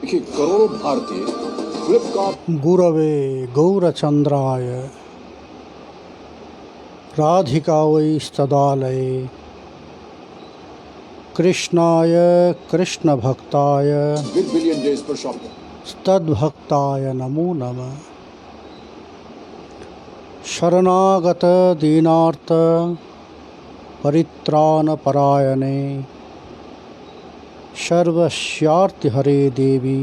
देखिए करोड़ों भारतीय फ्लिपकार्ट गुरवे गौरचंद्राय राधिकावै स्तदालये कृष्णाय कृष्णभक्ताय विद बिलियन डेज पर शॉपिंग तद्भक्ताय नमो नमः। शरणागत दीनार्थ परित्राणपरायणे सर्वस्यार्ति हरे देवी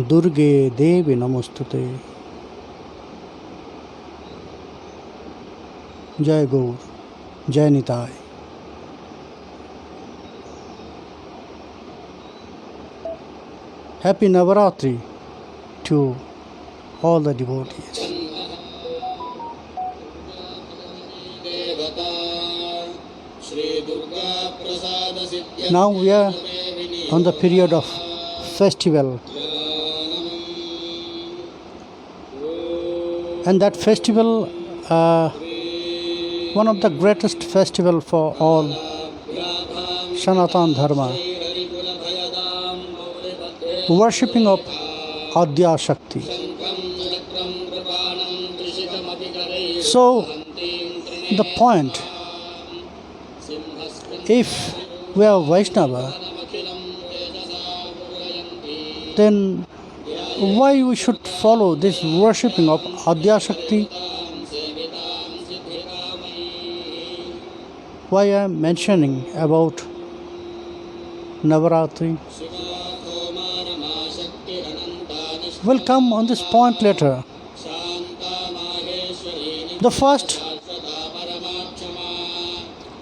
दुर्गे देवी नमोस्तुते। जय गौर, जय Nitai. Happy Navratri to all the devotees. Now we are on the period of festival, and that festival, one of the greatest festival for all Sanatana Dharma, worshipping of Adya Shakti. So the point, if we are Vaishnava, then why we should follow this worshipping of Adya Shakti? Why I am mentioning about Navratri? We'll come on this point later. The first,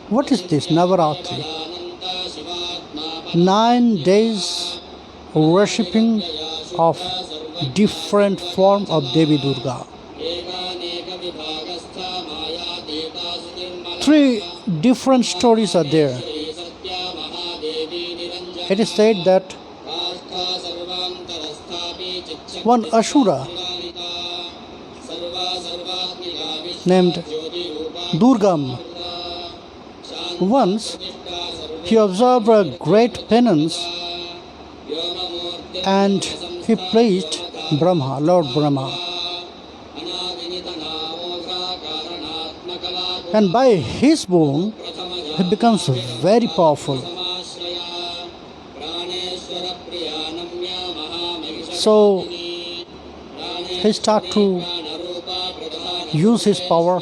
what is this Navaratri? 9 days worshipping of different form of Devi Durga. 3 different stories are there. It is said that one Asura named Durgam, once he observed a great penance and he pleased Brahma, Lord Brahma. And by his boon, he becomes very powerful. So he starts to use his power.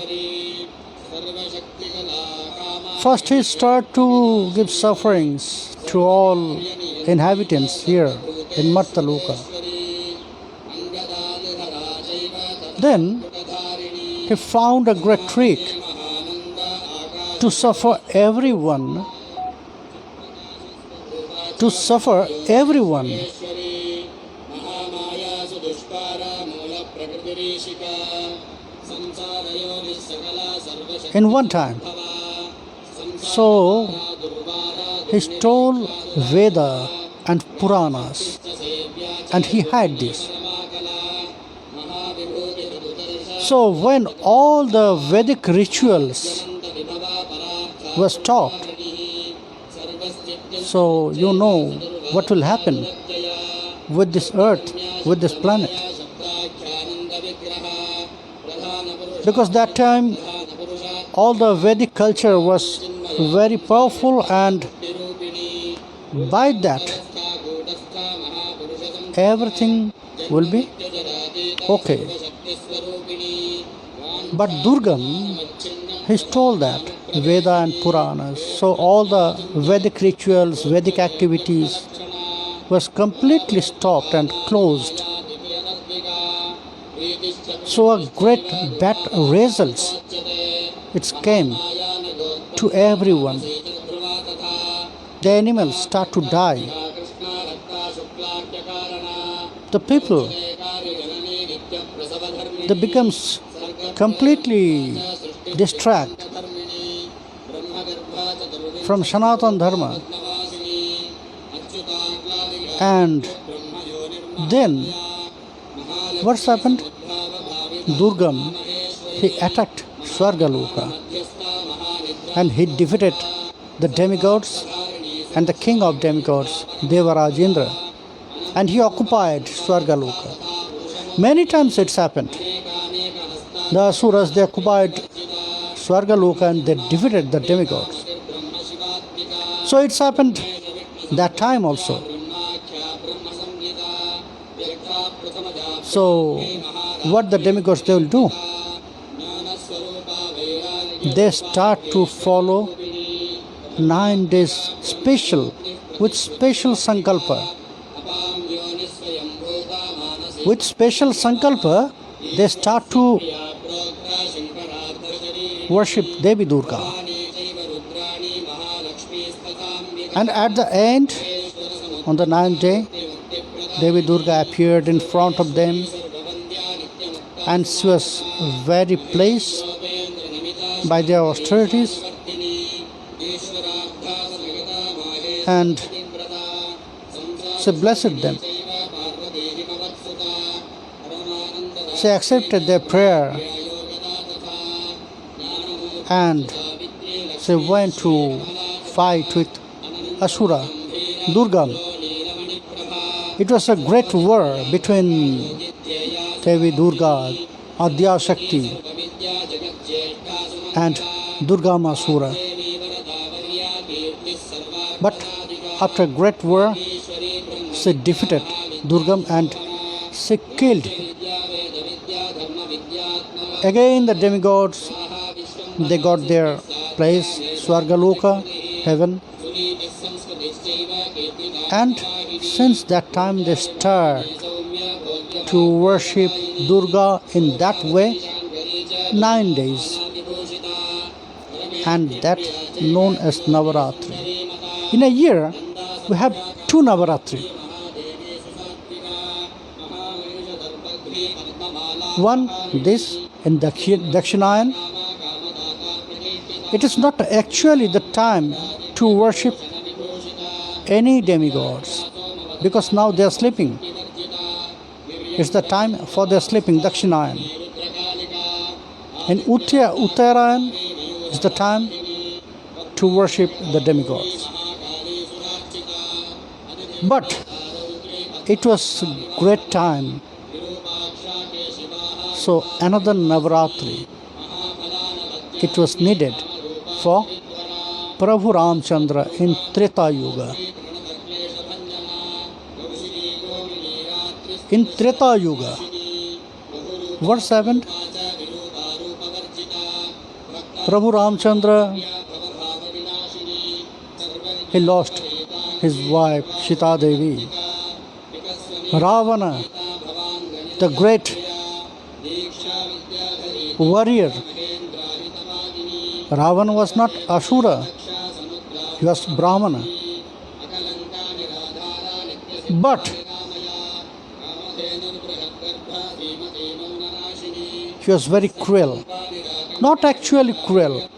First he starts to give sufferings to all inhabitants here in Mattaloka. Then he found a great trick to suffer everyone. In one time. So he stole Veda and Puranas, and he had this. So when all the Vedic rituals were stopped, so you know what will happen with this earth, with this planet. Because that time all the Vedic culture was very powerful, and by that everything will be okay. But Durgam, he stole that Veda and Puranas. So all the Vedic rituals, Vedic activities was completely stopped and closed. So a great bad results it came to everyone. The animals start to die. The people, they becomes completely distracted from Sanatana Dharma. And then what's happened? Durgam, he attacked Swargaloka and he defeated the demigods and the king of demigods, Devarajendra. and he occupied Swargaloka. Many times it's happened. The Asuras, they occupied Swargaloka and they defeated the demigods. So it's happened that time also. So what the demigods they will do? They start to follow 9 days special, with special sankalpa. With special sankalpa, they start to worship Devi Durga. And at the end, on the 9th day, Devi Durga appeared in front of them, and she was very pleased by their austerities, and she blessed them. She accepted their prayer, and she went to fight with Asura, Durga. It was a great war between Devi Durga, Adya Shakti, and Durgamasura. But after a great war, she defeated Durgam and she killed. Again the demigods, they got their place, Swargaloka, heaven. And since that time they start to worship Durga in that way 9 days. And that known as Navratra. In a year, we have 2 Navaratri. One, this in Dakshinayan. It is not actually the time to worship any demigods, because now they are sleeping. It's the time for their sleeping, Dakshinayan. In Uttarayan is the time to worship the demigods. But it was a great time. So another Navaratri, it was needed for Prabhu Ramchandra in Treta Yuga. In Treta Yuga, what's happened? Prabhu Ramchandra, he lost his wife Sita Devi. Ravana, the great warrior. Ravana was not Asura, he was Brahmana. But he was very cruel. Not actually cruel,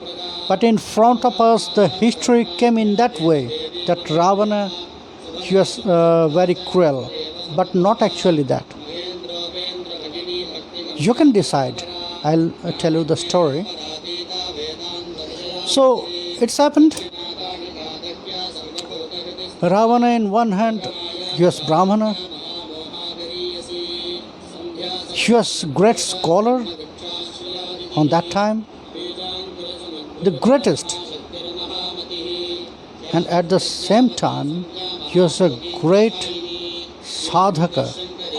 but in front of us the history came in that way, that Ravana, he was very cruel, but not actually that. You can decide. I'll tell you the story. So it's happened. Ravana in one hand, he was Brahmana. He was a great scholar on that time, the greatest. And at the same time, he was a great sadhaka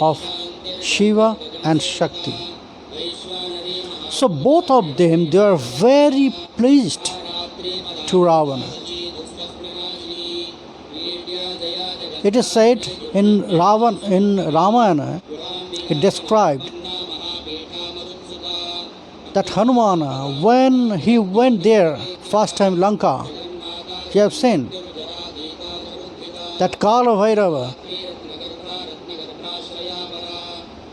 of Shiva and Shakti. So both of them, they are very pleased to Ravana. It is said in Ramayana, it described that Hanumana, when he went there first time Lanka, you have seen that Kala Bhairava,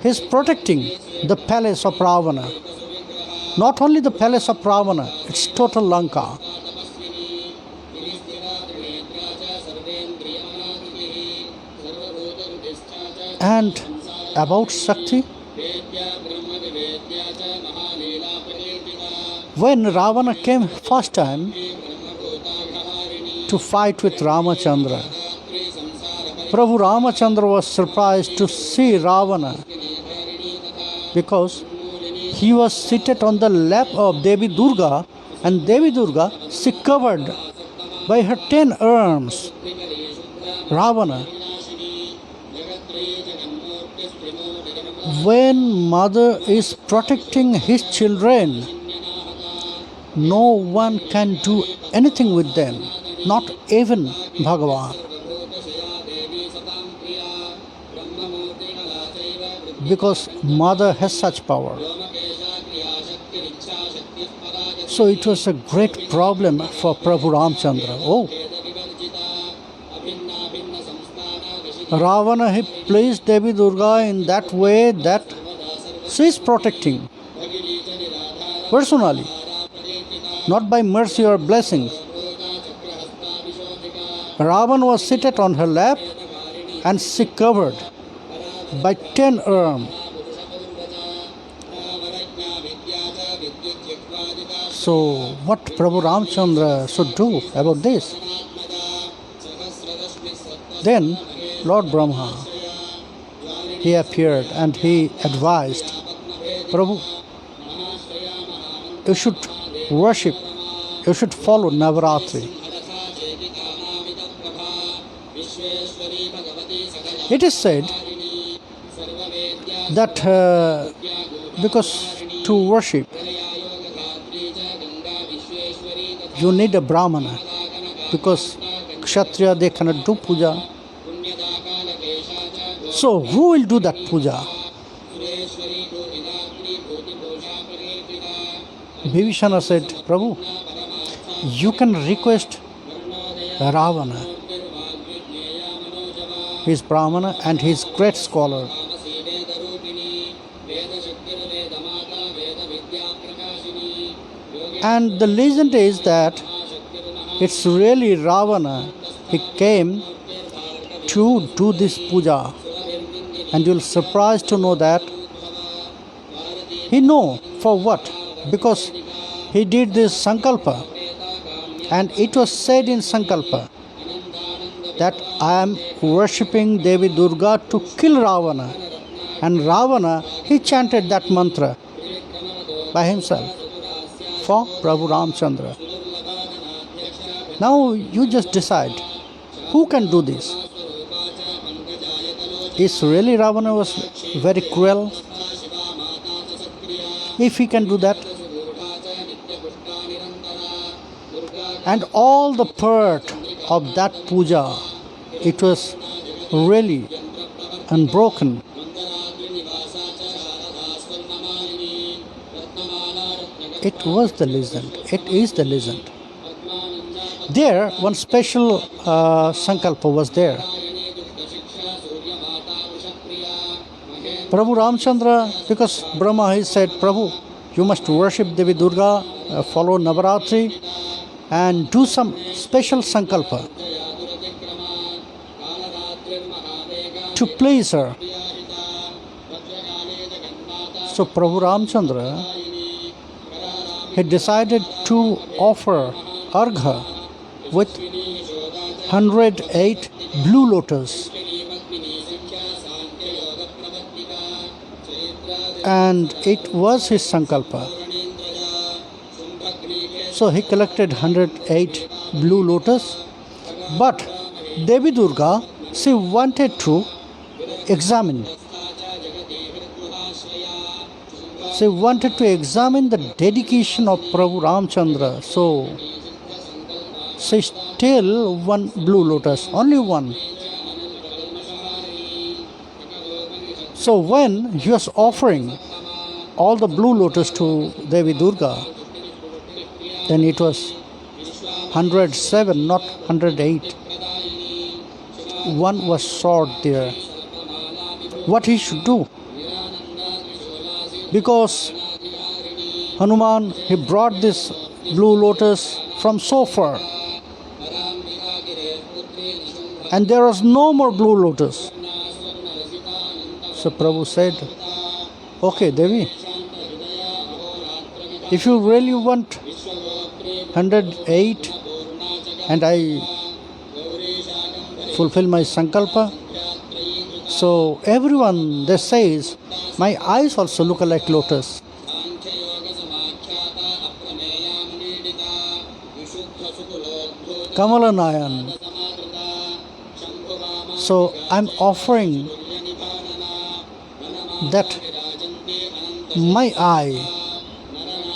he is protecting the palace of Ravana. Not only the palace of Ravana, it's total Lanka. And about Shakti, when Ravana came first time to fight with Ramachandra, Prabhu Ramachandra was surprised to see Ravana because he was seated on the lap of Devi Durga, and Devi Durga, she covered by her 10 arms Ravana. When mother is protecting his children, no one can do anything with them, not even Bhagavan. Because mother has such power. So it was a great problem for Prabhu Ramchandra. Oh, Ravana, he placed Devi Durga in that way that she is protecting personally, not by mercy or blessings. Ravana was seated on her lap and she covered by 10 arms. So what Prabhu Ramchandra should do about this? Then Lord Brahma, he appeared and he advised, Prabhu, you should worship, you should follow Navratri. It is said that because to worship you need a Brahmana, because Kshatriya, they cannot do puja. So who will do that puja? Vibhishana said, Prabhu, you can request Ravana. He is Brahmana and he is great scholar. And the legend is that it's really Ravana. He came to do this puja. And you'll be surprised to know that he know for what? Because he did this sankalpa. And it was said in sankalpa that I am worshipping Devi Durga to kill Ravana. And Ravana, he chanted that mantra by himself for Prabhu Ramchandra. Now you just decide, who can do this? Is really Ravana was very cruel? If he can do that? And all the part of that puja, it was really unbroken. It was the legend. It is the legend. There, one special sankalpa was there. Prabhu Ramchandra, because Brahma, he said, Prabhu, you must worship Devi Durga, follow Navaratri, and do some special sankalpa to please her. So Prabhu Ramchandra, he decided to offer argha with 108 blue lotus. And it was his sankalpa. So he collected 108 blue lotus. But Devi Durga, she wanted to examine. She wanted to examine the dedication of Prabhu Ramchandra. So she still one blue lotus, only one. So when he was offering all the blue lotus to Devi Durga, then it was 107, not 108. One was short there. What he should do? Because Hanuman, he brought this blue lotus from so far. And there was no more blue lotus. So Prabhu said, okay, Devi, if you really want 108 and I fulfill my sankalpa, So everyone they says, my eyes also look like lotus. Kamala Nayan. So I'm offering that my eye,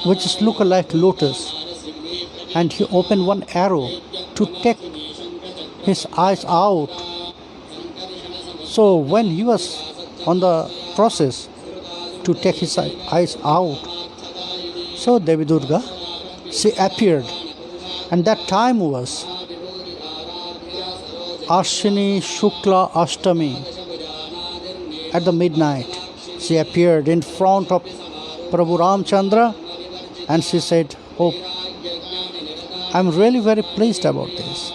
which is look like lotus, and he opened one arrow to take his eyes out. So when he was on the process to take his eyes out, so Devi Durga, she appeared, and that time was Ashini Shukla Ashtami. At the midnight, she appeared in front of Prabhu Ramchandra, and she said, "Oh, I'm really very pleased about this.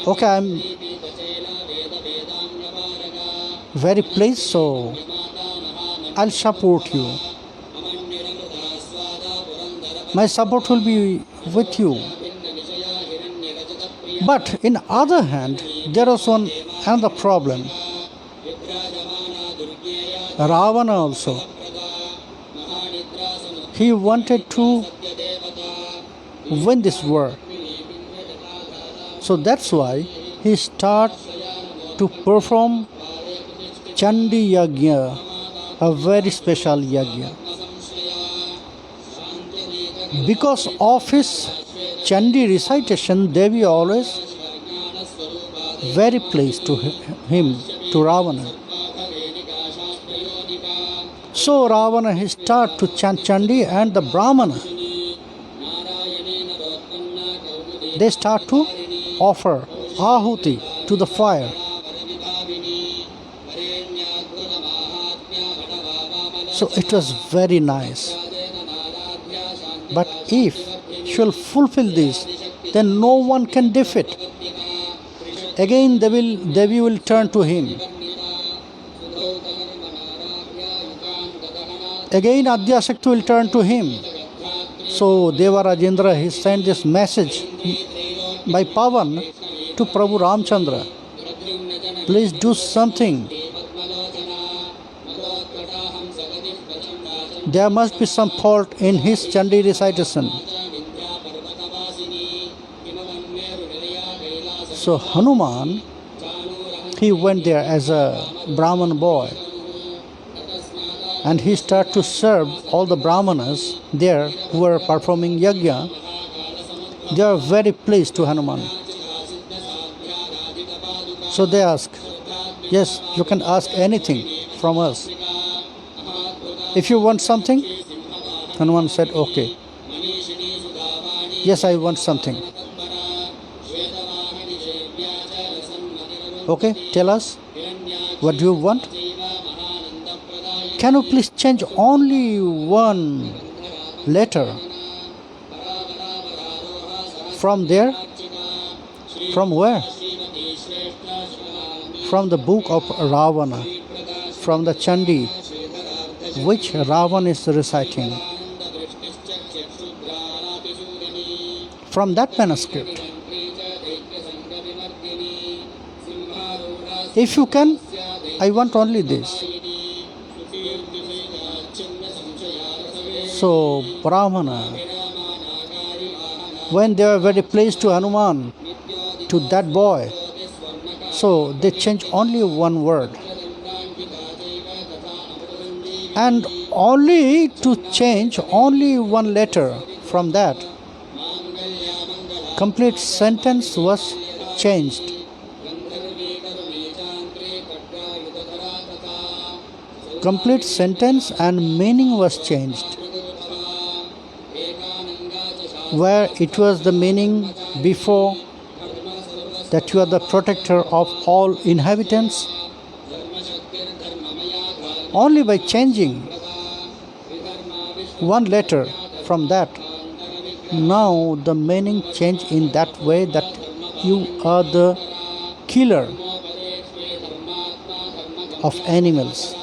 Okay, I'm very pleased, so I'll support you. My support will be with you. But in other hand, there was another problem. Ravana also. He wanted to win this war. So that's why he started to perform Chandi Yajna, a very special yajna. Because of his Chandi recitation, Devi always very pleased to him, to Ravana. So Ravana he started to chant Chandi, and the Brahmana they start to offer ahuti to the fire. So it was very nice. But if she will fulfill this, then no one can defeat. Again Devi will turn to him. Again Adyasakti will turn to him. So Deva Rajendra he sent this message by Pavan to Prabhu Ramchandra. Please do something. There must be some fault in his Chandi recitation. So Hanuman, he went there as a Brahman boy, and he started to serve all the Brahmanas there who were performing yajna. They are very pleased to Hanuman. So they ask, yes, you can ask anything from us. If you want something, Hanuman said, okay. Yes, I want something. Okay, tell us, what do you want? Can you please change only one letter from there? From where? From the book of Ravana, from the Chandi, which Ravana is reciting. From that manuscript. If you can, I want only this. So Brahmana, when they were very pleased to Hanuman, to that boy, so they changed only one word. And only to change only one letter from that, complete sentence was changed. Complete sentence and meaning was changed. Where it was the meaning before that you are the protector of all inhabitants, only by changing one letter from that, now the meaning changed in that way that you are the killer of animals.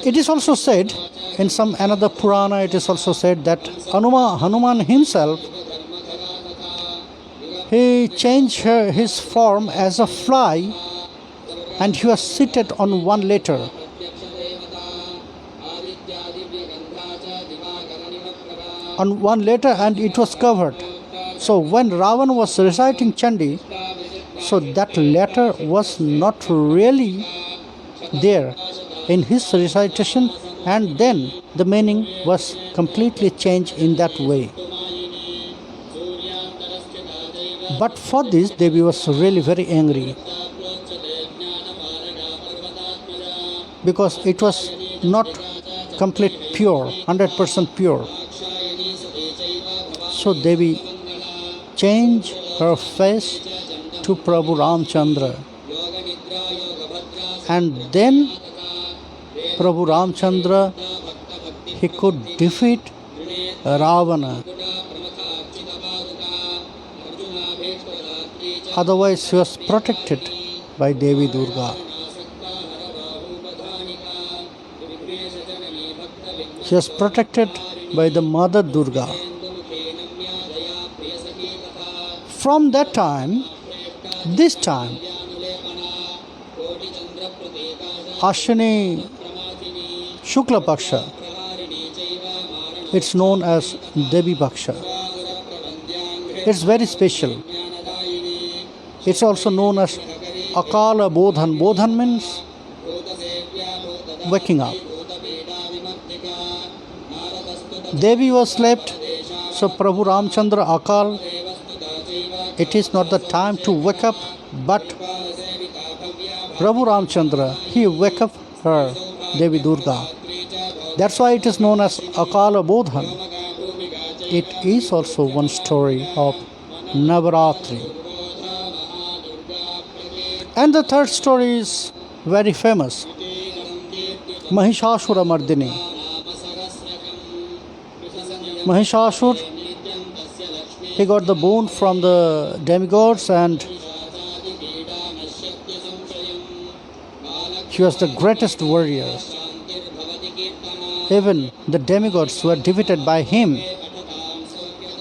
It is also said in some another Purana, it is also said that Hanuman himself he changed his form as a fly, and he was seated on one letter. On one letter, and it was covered. So when Ravan was reciting Chandi, so that letter was not really there in his recitation, and then the meaning was completely changed in that way. But for this, Devi was really very angry, because it was not complete pure, 100% pure. So Devi changed her face to Prabhu Ramchandra, and then Prabhu Ramchandra, he could defeat Ravana. Otherwise, he was protected by Devi Durga. She was protected by the Mother Durga. From that time, this time, Ashwini Shukla Paksha, it's known as Devi Paksha. It's very special. It's also known as Akala Bodhan. Bodhan means waking up. Devi was slept, so Prabhu Ramchandra Akal, it is not the time to wake up, but Prabhu Ramchandra, he wake up her, Devi Durga. That's why it is known as Akala Bodhan. It is also one story of Navratri. And the third story is very famous, Mahishasura Mardini. Mahishasur, he got the boon from the demigods, and he was the greatest warrior. Even the demigods were defeated by him.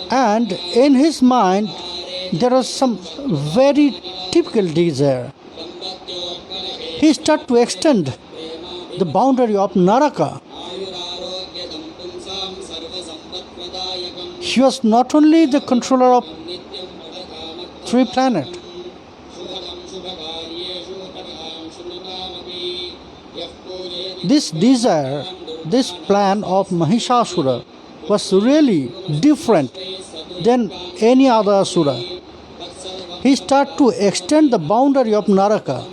And in his mind, there was some very typical desire. He started to extend the boundary of Naraka. He was not only the controller of 3 planets, this desire, this plan of Mahishasura was really different than any other Asura. He started to extend the boundary of Naraka,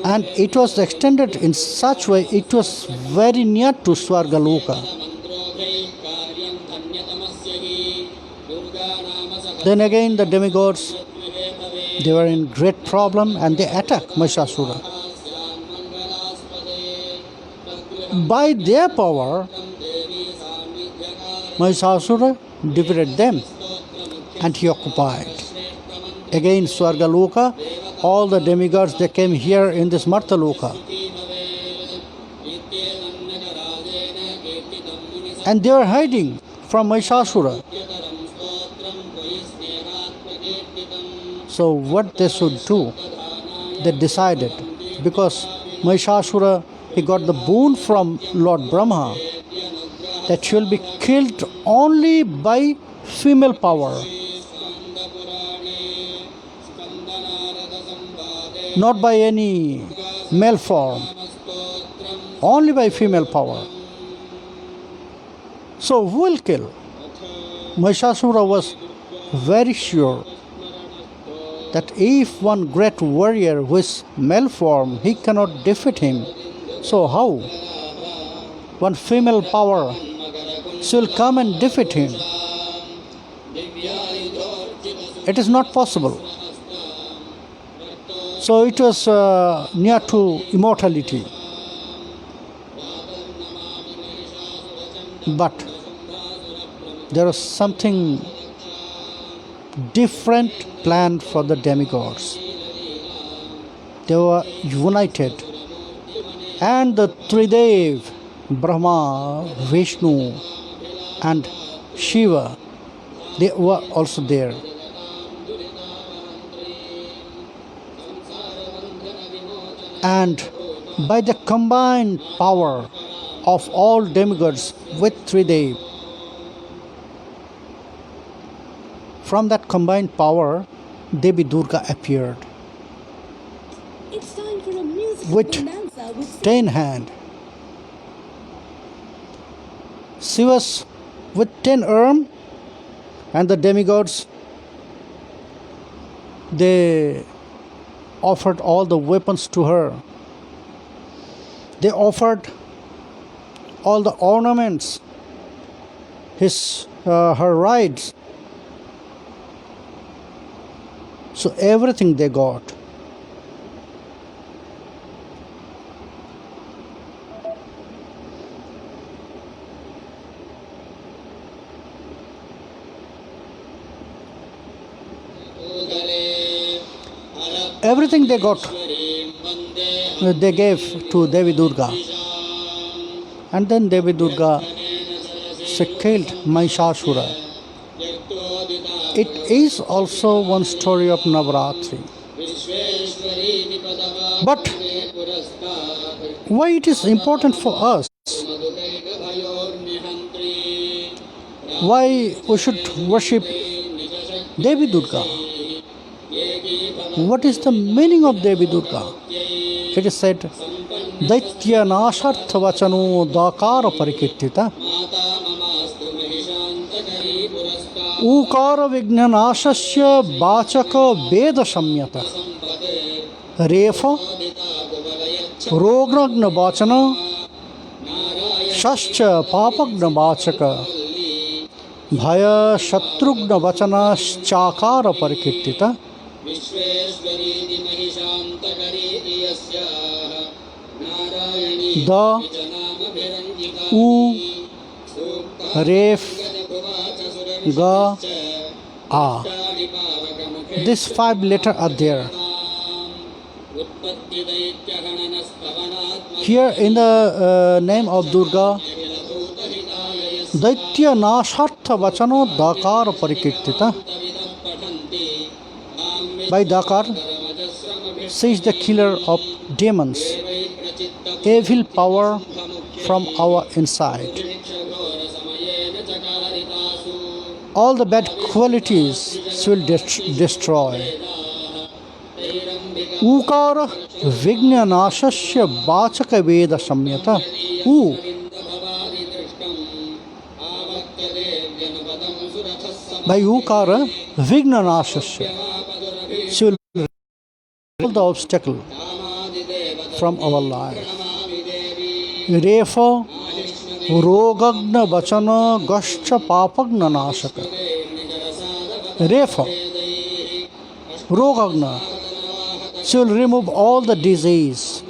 and it was extended in such way it was very near to Swargaloka. Then again the demigods, they were in great problem and they attacked Mahishasura. By their power, Mahishasura defeated them and he occupied. Again Swargaloka, all the demigods, they came here in this Martaloka. And they were hiding from Mahishasura. So what they should do, they decided, because Mahishasura, he got the boon from Lord Brahma that she will be killed only by female power, not by any male form, only by female power. So who will kill? Mahishasura was very sure that if one great warrior with male form, he cannot defeat him. So how? One female power, she will come and defeat him. It is not possible. So it was near to immortality. But there was something different planned for the demigods. They were united, and the Tridev, Brahma, Vishnu and Shiva, they were also there. And by the combined power of all demigods with Tridev, from that combined power, Devi Durga appeared It's time for a musical with bonanza with 10 hands. She was with 10 arms, and the demigods, they offered all the weapons to her. They offered all the ornaments, her rides. So everything they got. Everything they got, they gave to Devi Durga. And then Devi Durga, she killed Mahishasura. It is also one story of Navratra. But why it is important for us? Why we should worship Devi Durga? What is the meaning of Devi Durga? It is said, Daitya Nashartha Vachano Dakara Parikirtita Ukara Vignanashasya Bachaka Veda Samyata Refa Rogragna Bachana Shascha Papagna Bachaka Bhaya Shatrugna Vachana Chakara Parikirtita Da U Ref Ga A. These 5 letters are there. Here in the name of Durga, Daitya Nashartha Vachano Dakar Parikirtita. By Dakar, she is the killer of demons, evil power from our inside. All the bad qualities she will destroy. Ukara Vigna Nashasya Bachaka Veda Samyata. By Ukara Vigna Nashasya, she will remove the obstacle from our life. Refa Rogagna Vachana Gashcha Papagna Nashaka. Refa Rogagna, she will remove all the disease.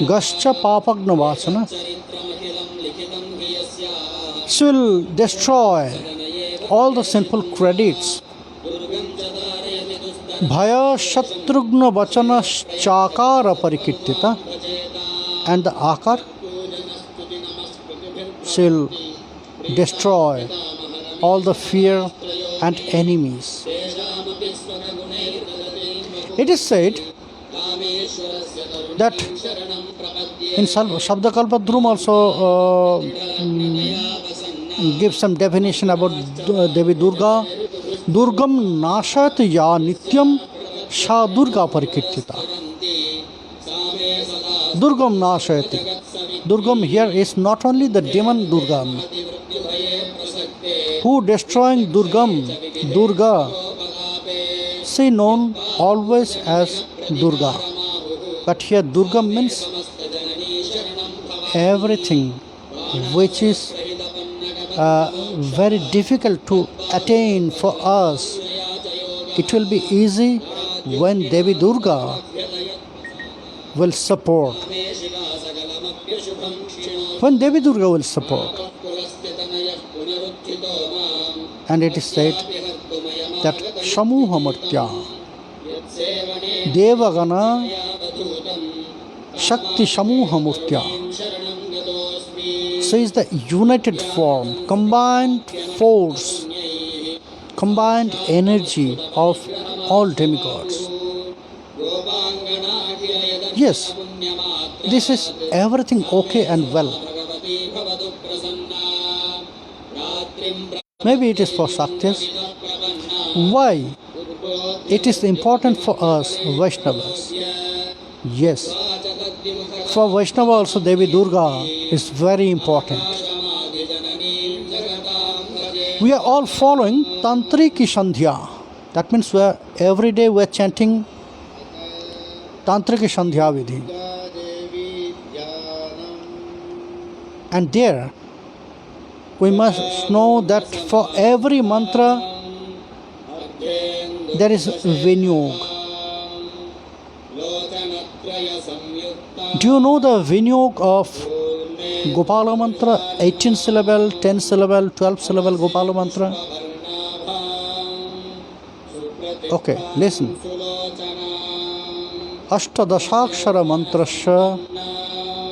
Gashcha Papagna Vachana, she will destroy all the sinful credits. Bhaya Shatrugna Vachana Chakara Parikirtita. And the Akar, she will destroy all the fear and enemies. It is said that in Shabdakalpadrum also gives some definition about Devi Durga. Durgam Nashat Ya Nityam Sha Durga Parikirtita. Durgam Nashayati. Durgam here is not only the demon Durgam. Who destroying Durgam, Durga, she known always as Durga. But here Durgam means everything which is very difficult to attain for us. It will be easy when Devi Durga will support. When Devi Durga will support. And it is said that Shamuha Martya Devagana Shakti Shamuha Murtya. She is the united form, combined force, combined energy of all demigods. Yes, this is everything okay and well. Maybe it is for Shaktis. Why? It is important for us Vaishnavas. Yes, for Vaishnava also Devi Durga is very important. We are all following Tantriki Sandhya. That means every day we are chanting Tantriki Sandhya Vidhi. And there we must know that for every mantra there is Vinyog. Do you know the Vinyog of Gopala mantra? 18 syllable, 10 syllable, 12 syllable Gopala mantra? Okay, listen. Ashtadashakshara mantrasya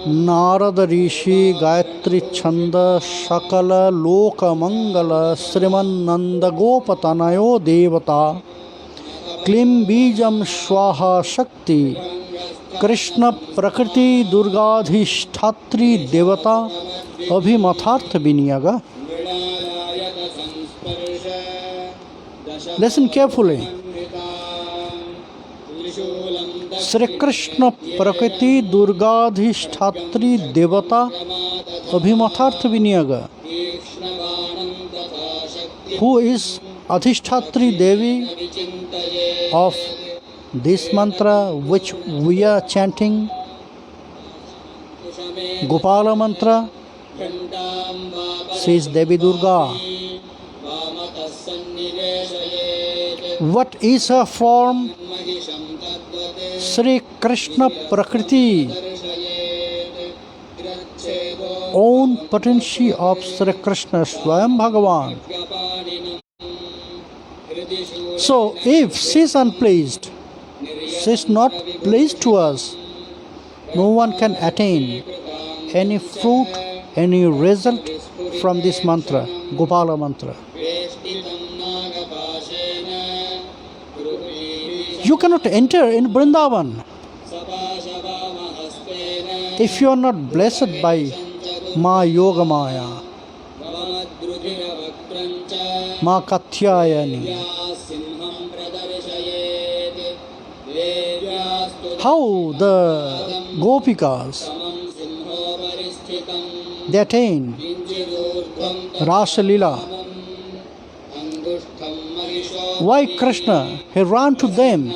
Narada Rishi Gayatri Chanda Shakala Loka Mangala Sriman Nanda Gopatanayo Devata Klim Bijam Swaha Shakti Krishna Prakriti Durgadhishthatri Devata Abhimathartha Vinyaga. Listen carefully. Sri Krishna Prakriti Durgadhishthatri Devata Abhimathartha Vinyaga. Who is Adhishthatri Devi of this mantra which we are chanting? Gopala mantra. She is Devi Durga. What is her form? Sri Krishna Prakriti, own potency of Sri Krishna Swayam Bhagavan. So if she is unpleased, she is not pleased to us, no one can attain any fruit, any result from this mantra, Gopala mantra. You cannot enter in Vrindavan if you are not blessed by Ma Yoga Maya, Ma Kathyayani. How the Gopikas they attain Rasa Lila. Why Krishna? He ran to them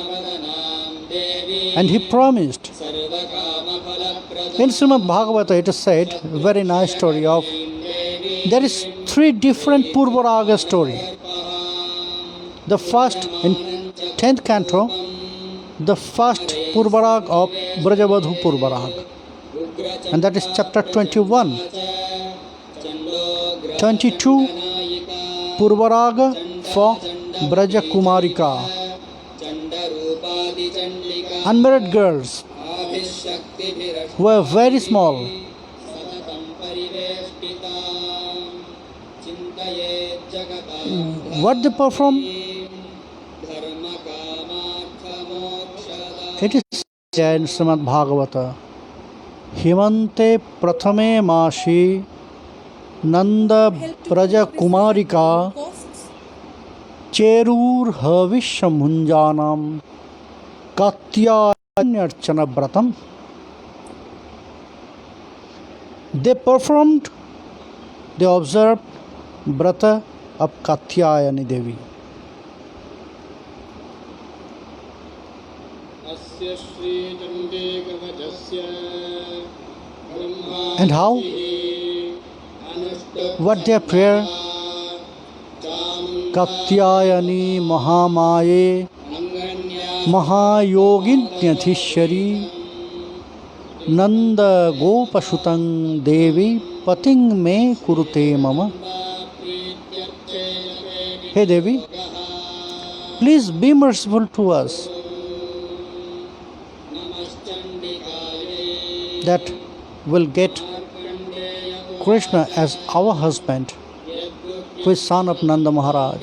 and he promised. In Srimad Bhagavata it is said, very nice story of, there is 3 different Purvaraga story. The first in 10th canto, the first Purvarag of Brajavadhu Purvarag, and that is chapter 21. 22 Purvaraga for Braja Kumarika, unmarried girls who were very small. What they perform? It is said in Srimad Bhagavata, Himante Prathame Mashi Nanda Braja Kumarika Cherur Havishya Munjanam Katyayanyarchana Bratam. They performed, they observed Brata of Katyayani Devi. And how? What their prayer? Katyayani Mahamaye Mahayogintyathishari Nanda Gopashutang Devi Pating Me Kurute Mama. Hey Devi, please be merciful to us, that will get Krishna as our husband, who is son of Nanda Maharaj.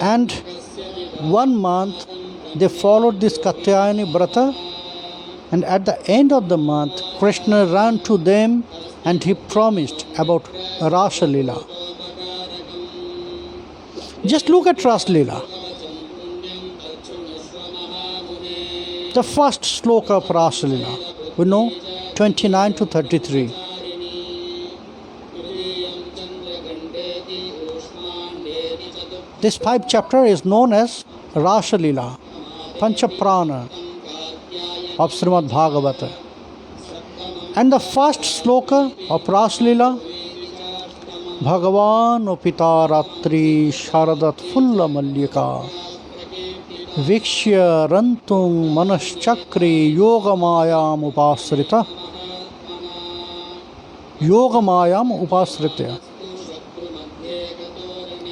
And 1 month they followed this Katyayani Vrata, and at the end of the month, Krishna ran to them and he promised about Rasa Leela. Just look at Rasa Leela. The first sloka of Rasa Leela, we know 29 to 33. This 5th chapter is known as Rasa Leela, Panchaprana of Srimad Bhagavata. And the first sloka of Rasa Leela, Bhagavan Opita Ratri Sharadat Fulla Mallika Vikshya Rantung Manaschakri Yogamayam Upasrita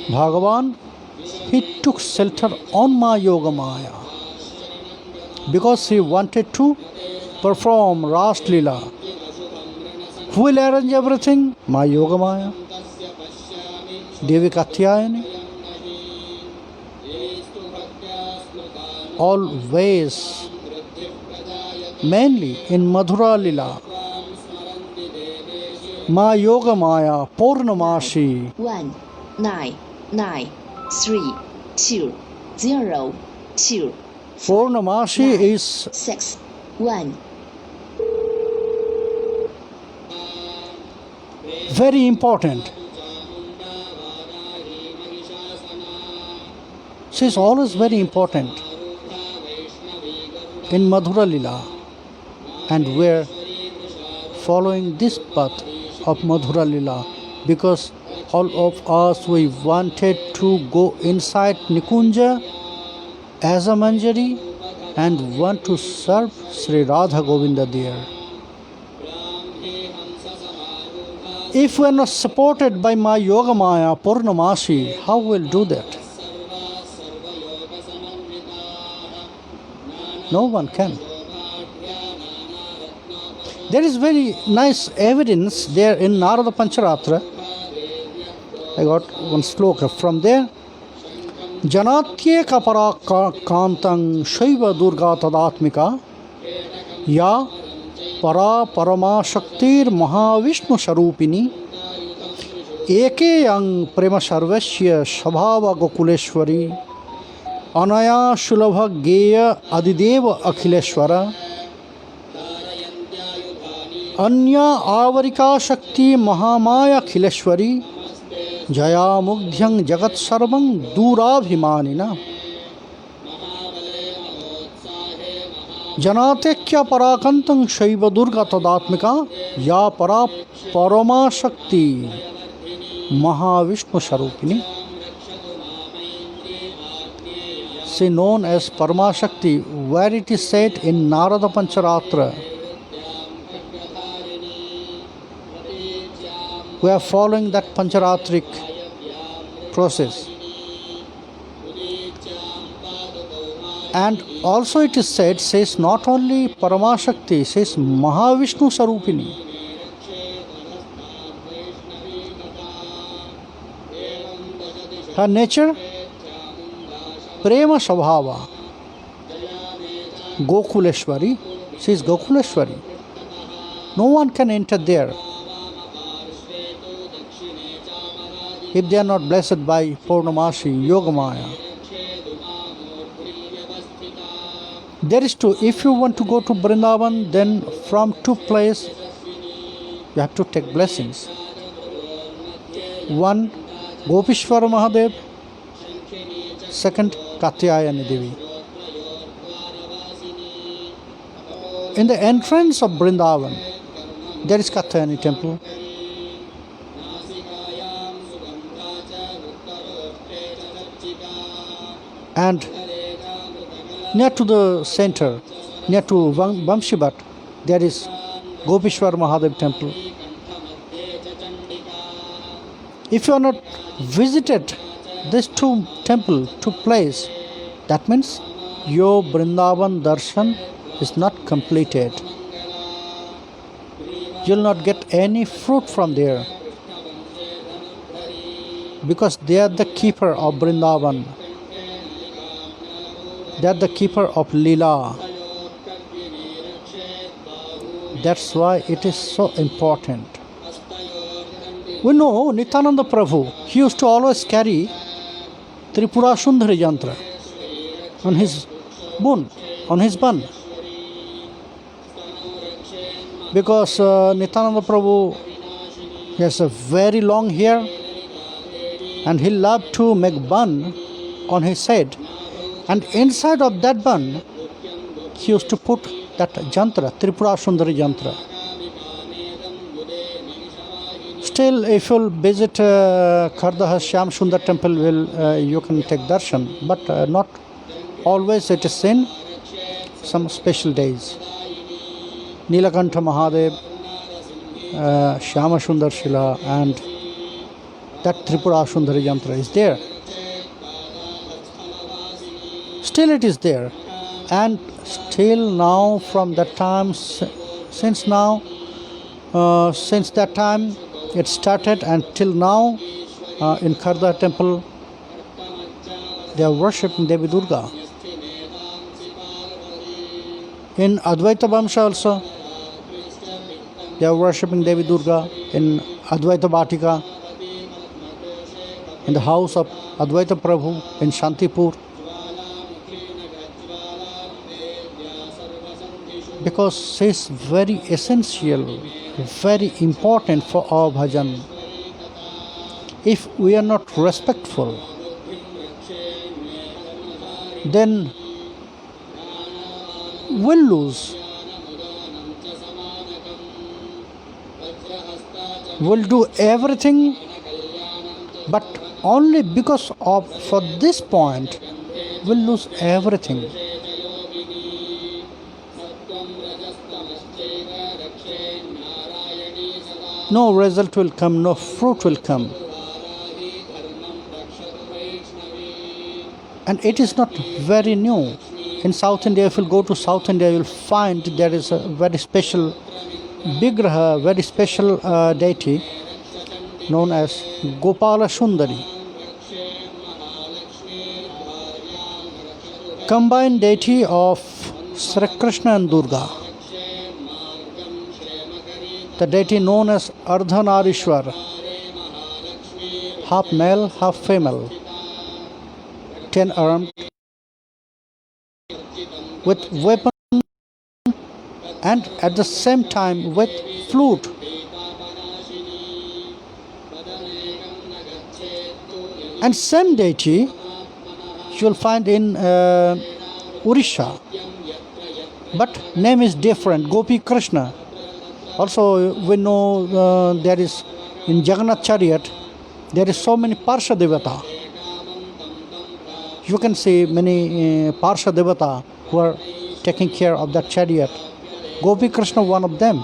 Bhagavan, he took shelter on my Yogamaya because he wanted to perform Rasa Leela. Who will arrange everything? My Yogamaya, Devi Katyayani. Always, mainly in Madhura Leela, Ma Yogamaya Purnamashi 1993202. Purnamashi is 61. very important. She is always very important in Madhura Leela, and we're following this path of Madhura Leela because all of us, we wanted to go inside Nikunja as a Manjari and want to serve Sri Radha Govinda there. If we are not supported by my Yogamaya Purnamashi, how will do that? No one can. There is very nice evidence there in Narada Pancharatra. I got one sloka from there. Janatye kapara kantang shaiva durga tadatmika ya para parama shaktir mahavishnu sharupini eke yang prema sarvasya shabhava gokuleshwari anaya shulabha geya adideva akhileshwara anya avarika shakti mahamaya akhileshwari Jaya Mugdhyang Jagat Sarvang Durabhimanina Janatekya Parakantang Shaiva Durga Tadatmika Ya Para Parama Shakti Mahavishnu Sharupini. She known as Parama Shakti, where it is said in Narada Pancharatra. We are following that Pancharatric process. And also it is said, says not only Paramashakti, says Mahavishnu Sarupini. Her nature, Prema Svabhava, Gokuleshwari, she is Gokuleshwari. No one can enter there if they are not blessed by Purnamashi, Yogamaya. There is two. If you want to go to Vrindavan, then from two places you have to take blessings. One, Gopishwar Mahadev. Second, Katyayani Devi. In the entrance of Vrindavan, there is Katyayani temple. And near to the center, near to Vamshibat, there is Gopishwar Mahadev temple. If you are not visited these two temple, two place, that means your Vrindavan darshan is not completed. You will not get any fruit from there because they are the keeper of Vrindavan. That the keeper of Leela. That's why it is so important. We know Nityananda Prabhu, he used to always carry Tripura Sundari Yantra on his bun. Because Nityananda Prabhu has a very long hair and he loved to make bun on his head. And inside of that bun, he used to put that jantra, Tripura Sundari Yantra. Still, if you'll visit Khardaha Shyam Sundar temple, you can take darshan, but not always. It is in some special days. Nilakantha Mahadev, Shyama Sundar Shila, and that Tripura Sundari Yantra is there. Still it is there. And still now, from that time, since that time it started, and till now in Kharda temple they are worshipping Devi Durga. In Advaita Vamsha also they are worshipping Devi Durga. In Advaita Bhatika, in the house of Advaita Prabhu in Shantipur. Because it is very essential, very important for our bhajan. If we are not respectful, then we'll lose. We'll do everything, but only because of for this point, we'll lose everything. No result will come, no fruit will come. And it is not very new. In South India, if you go to South India, you will find there is a very special Vigraha, very special deity known as Gopala Sundari. Combined deity of Sri Krishna and Durga. The deity known as Ardhanarishwar, half male, half female, 10-armed, with weapon and at the same time with flute. And same deity you will find in Orissa, but name is different, Gopi Krishna. Also, we know there is in Jagannath chariot, there is so many Parsha Devata. You can see many Parsha Devata who are taking care of that chariot. Gopi Krishna, one of them.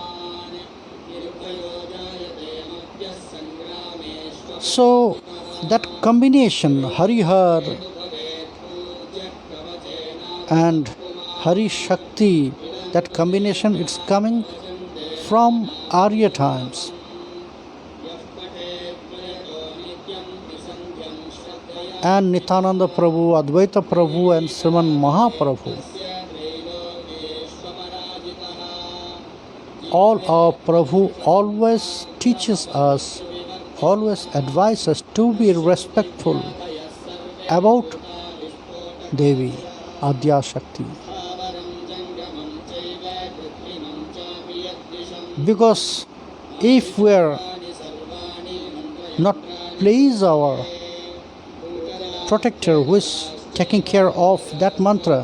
So, that combination, Harihar and Hari Shakti, that combination, it's coming from Arya times. And Nityananda Prabhu, Advaita Prabhu and Sriman Mahaprabhu. All our Prabhu always teaches us, always advises us to be respectful about Devi, Adya Shakti. Because if we are not please our protector who is taking care of that mantra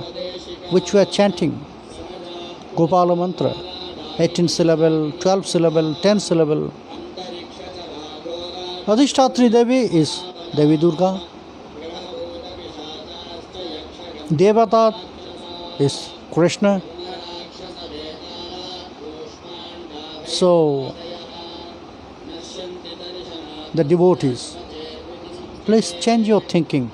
which we are chanting, Gopala mantra, 18 syllable, 12 syllable, 10 syllable. Adhishtatri Devi is Devi Durga. Devata is Krishna. So, the devotees, please change your thinking.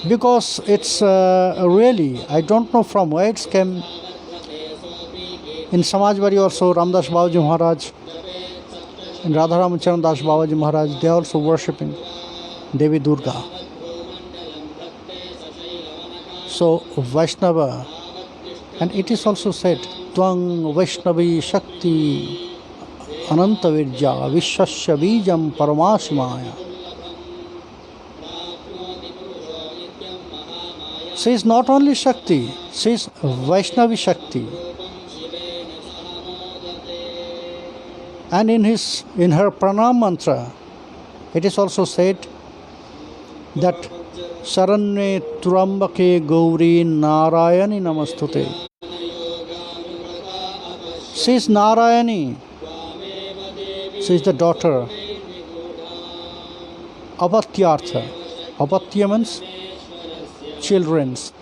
Because it's really, I don't know from where it came. In Samajbari also, Ramdas Babaji Maharaj, in Radharam Charan Das Babaji Maharaj, they are also worshipping Devi Durga. So Vaishnava, and it is also said, Tvang Vaishnavi Shakti Ananta Virja Vishwasya Bijam Paramashimaya. She is not only Shakti, she is Vaishnavi Shakti. And in her pranam mantra, it is also said that Saranye Turambake Gauri Narayani Namastute. She is Narayani. She is the daughter. Apatyartha. Apatya means children's.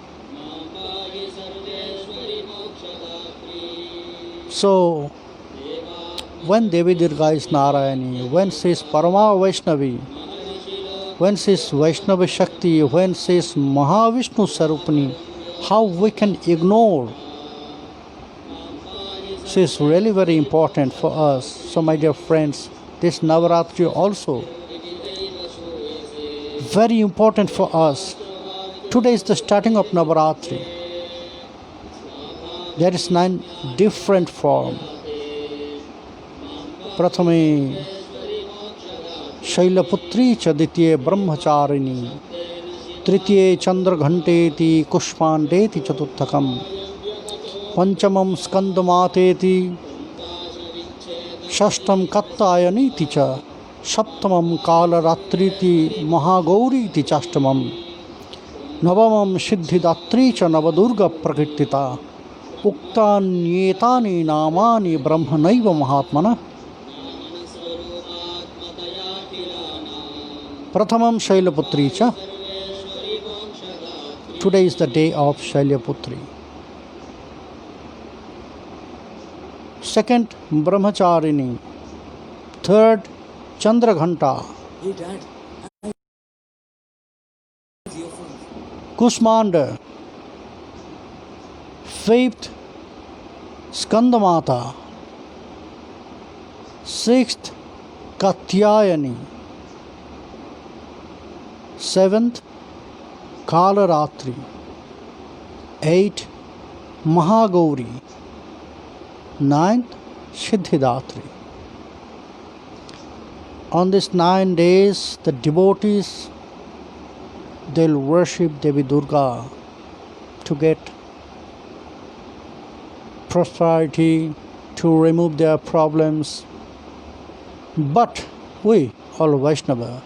So, when Devi Durga is Narayani, when she is Parama Vaishnavi, when she is Vaishnava Shakti, when she is Mahavishnu Sarupani, how we can ignore? She is really very important for us. So my dear friends, this Navaratri also very important for us. Today is the starting of Navaratri. There is 9 different forms. Prathame Shailaputri cha Ditye Brahmacharini Tritye Chandraghanteti Kushpandeti Chaturthakam Panchamam Skandamateti Shashtam Kattayaniti cha Saptamam Kalaratriti Mahagauriti Chashtamam Navamam Siddhidatri cha Navadurga Prakritita Uktanyetani Namani Brahmanaiva Mahatmana. Prathamam Shailaputri cha. Today is the day of Shailaputri. Second, Brahmacharini. Third, Chandraghanta. Kusmanda. Fifth, Skandamata. Sixth, Katyayani. Seventh, Kalaratri. 8, Mahagauri. 9th, Siddhidatri. On these 9 days, the devotees, they'll worship Devi Durga to get prosperity, to remove their problems. But we, all Vaishnava,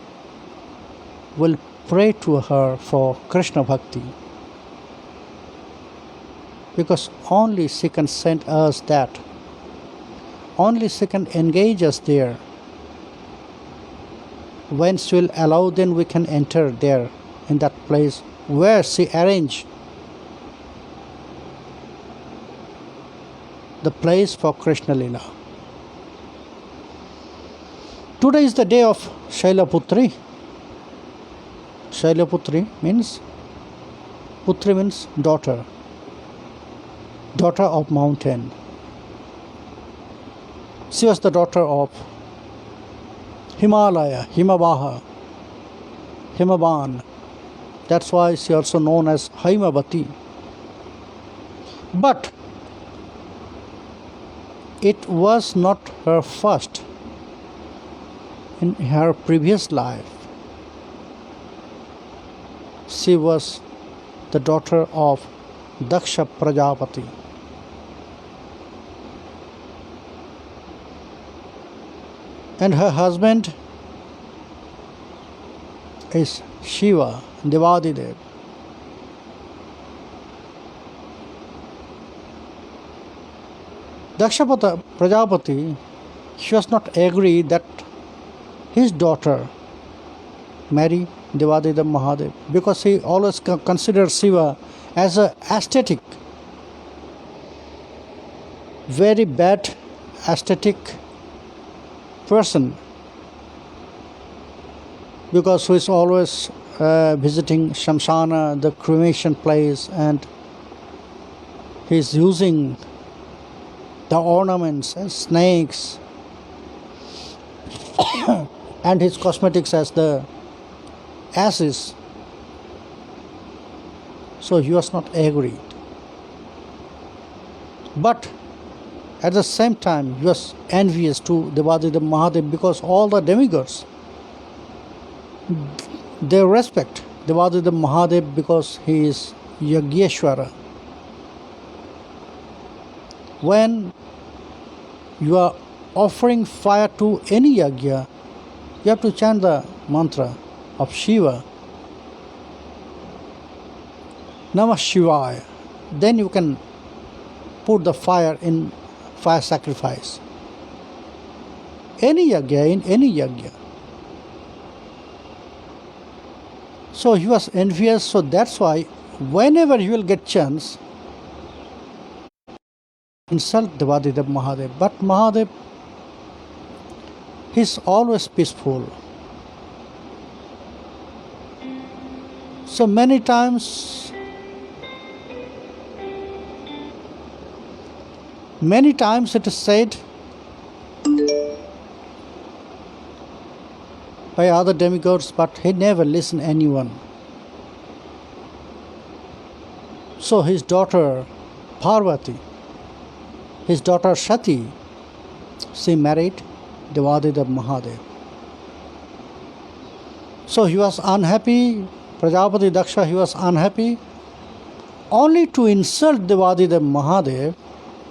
will pray to her for Krishna Bhakti, because only she can send us that. Only she can engage us there. When she will allow, then we can enter there in that place where she arranged the place for Krishna Lila. Today is the day of Shailaputri. Shailaputri means, Putri means daughter, daughter of mountain. She was the daughter of Himalaya, Himabaha, Himaban. That's why she also known as Haimavati. But it was not her first. In her previous life, she was the daughter of Daksha Prajapati. And her husband is Shiva, Devadidev. Daksha Prajapati, she was not agree that his daughter marry Devadidev Mahadev, because he always considered Shiva as an aesthetic, very bad aesthetic person, because he is always visiting Shamsana, the cremation place, and he is using the ornaments as snakes and his cosmetics as the ashes. So he was not agreed. But at the same time, he was envious to Devadeva Mahadev because all the demigods, they respect Devadeva Mahadev because he is Yajneshwara. When you are offering fire to any yajna, you have to chant the mantra of Shiva, Namah Shivaya. Then you can put the fire in fire sacrifice. Any yajna, in any yajna. So he was envious, so that's why whenever he will get chance, insult Devadeva Mahadev. But Mahadev, he's always peaceful. So many times it is said by other demigods, but he never listened anyone. So his daughter Parvati, his daughter Sati, she married Devadeva Mahadev. So he was unhappy, Prajapati Daksha, he was unhappy. Only to insult Devadeva Mahadev,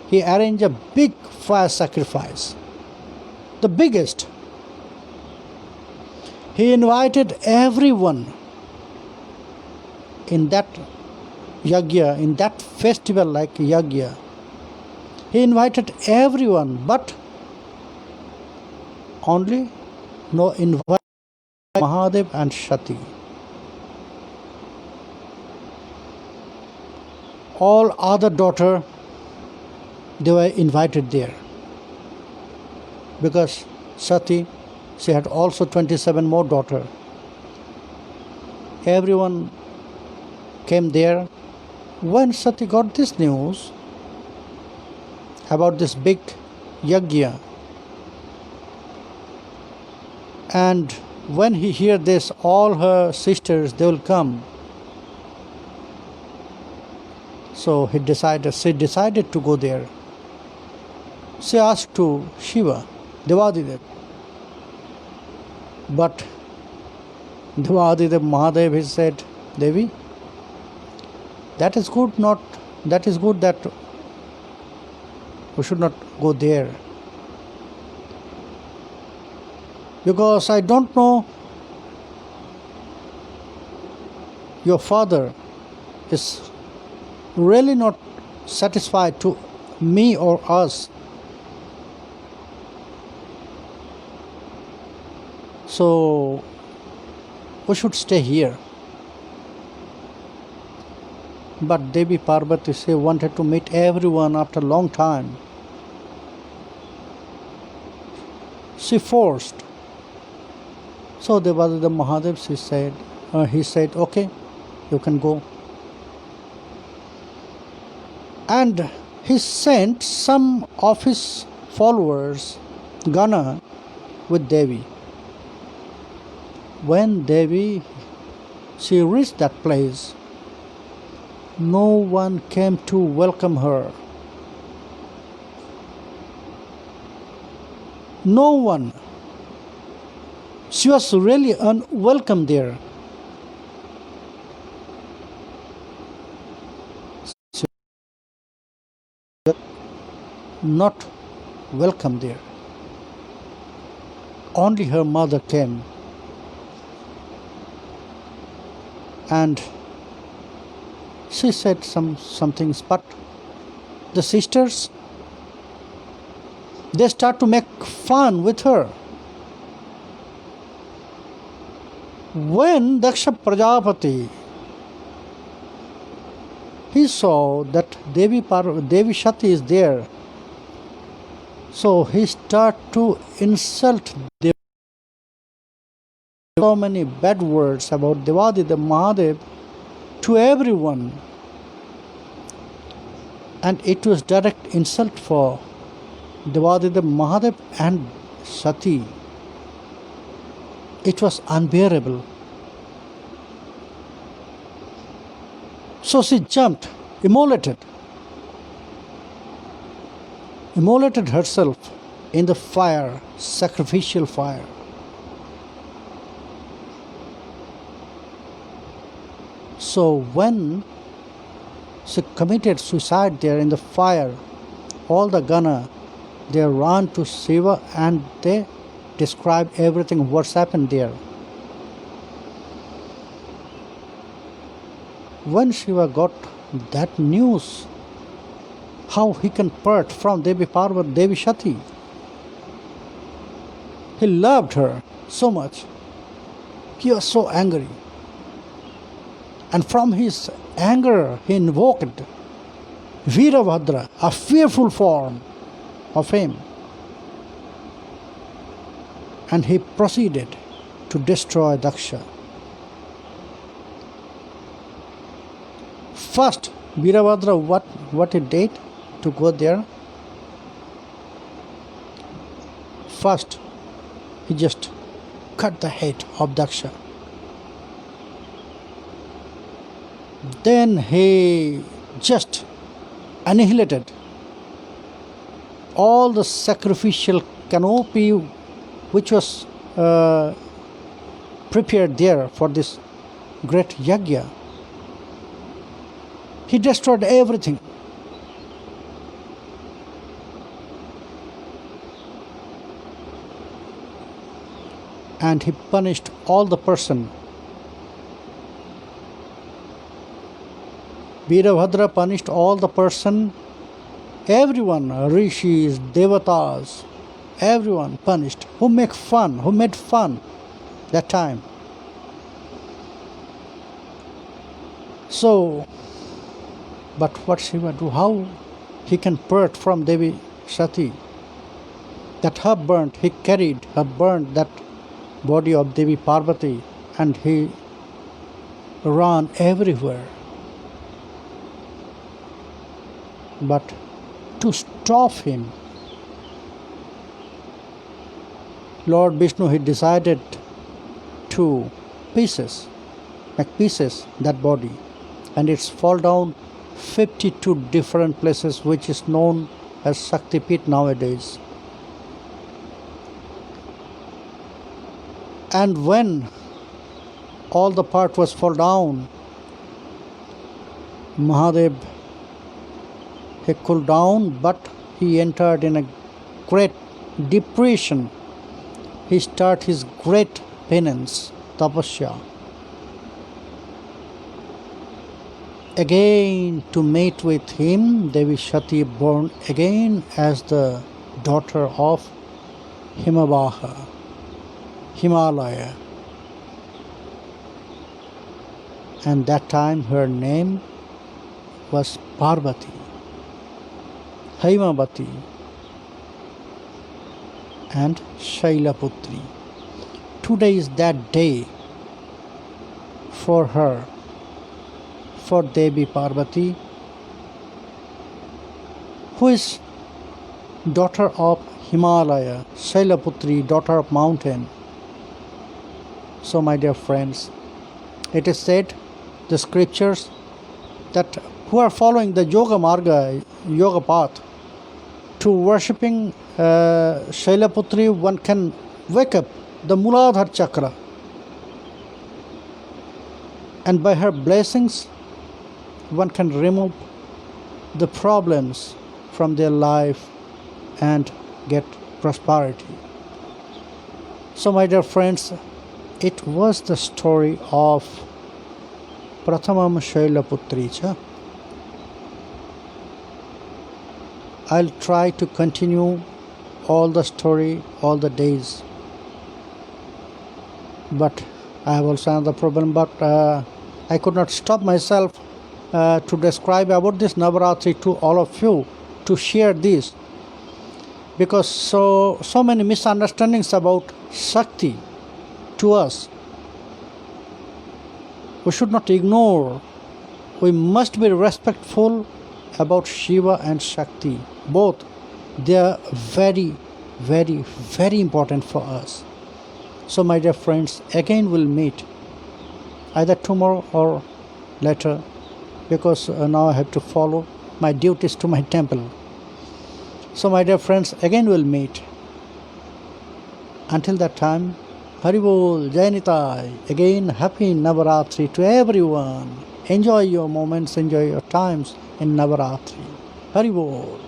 he arranged a big fire sacrifice, the biggest. He invited everyone in that yajna, in that festival like yajna. He invited everyone, but only no invite Mahadev and Sati. All other daughters, they were invited there because Sati, she had also 27 more daughters. Everyone came there. When Sati got this news about this big yajna, and when he heard this, all her sisters, they will come. So she decided to go there. She asked to Shiva, Devadeva. But Devadeva Mahadev, he said, Devi, that is good that we should not go there. Because I don't know, your father is really not satisfied to me or us. So we should stay here. But Devi Parvati, she wanted to meet everyone after a long time. She forced. So Devadeva Mahadev, he said, okay, you can go. And he sent some of his followers, Gana, with Devi. When Devi, she reached that place, no one came to welcome her. No one. She was really unwelcome there. She was not welcome there. Only her mother came. And she said some things, but the sisters, they start to make fun with her. When Daksha Prajapati, he saw that Devi Sati is there, so he started to insult Devi. So many bad words about Devadeva Mahadev to everyone, and it was direct insult for Devadeva Mahadev and Sati. It was unbearable. So she jumped, immolated herself in the fire, sacrificial fire. So when she committed suicide there in the fire, all the Gana, they ran to Shiva and they described everything what's happened there. When Shiva got that news, how he can part from Devi Parvati, Devi Shati. He loved her so much. He was so angry. And from his anger, he invoked Virabhadra, a fearful form of him. And he proceeded to destroy Daksha. First, Virabhadra, what he did to go there? First, he just cut the head of Daksha. Then he just annihilated all the sacrificial canopy which was prepared there for this great yajna. He destroyed everything. And he punished all the person. Virabhadra punished all the person, everyone, rishis, devatas, everyone punished, who made fun that time. So, but what Shiva do? How he can part from Devi Sati? That her burnt, he carried her burnt that body of Devi Parvati and he ran everywhere. But to stop him, Lord Vishnu, he decided to make pieces that body, and it's fall down 52 different places, which is known as Shakti Pit nowadays. And when all the part was fall down, Mahadev, he cooled down, but he entered in a great depression. He started his great penance, tapasya. Again to meet with him, Devi Shati born again as the daughter of Himalaya. And that time her name was Parvati, Haimavati and Shailaputri. Today is that day for her, for Devi Parvati, who is daughter of Himalaya, Shailaputri, daughter of mountain. So my dear friends, it is said, the scriptures, that who are following the yoga marga, yoga path, to worshipping Shailaputri, one can wake up the Muladhara chakra, and by her blessings one can remove the problems from their life and get prosperity. So my dear friends, it was the story of Prathamam Shailaputri cha. I'll try to continue all the story, all the days. But I have also another problem, but I could not stop myself to describe about this Navratri to all of you, to share this. Because so many misunderstandings about Shakti to us. We should not ignore. We must be respectful about Shiva and Shakti. Both, they are very, very, very important for us. So my dear friends, again we'll meet either tomorrow or later because now I have to follow my duties to my temple. So my dear friends, again we'll meet. Until that time, Hari Bol, Jai Nitai. Again, happy Navaratri to everyone. Enjoy your moments, enjoy your times in Navaratri. Hari Bol.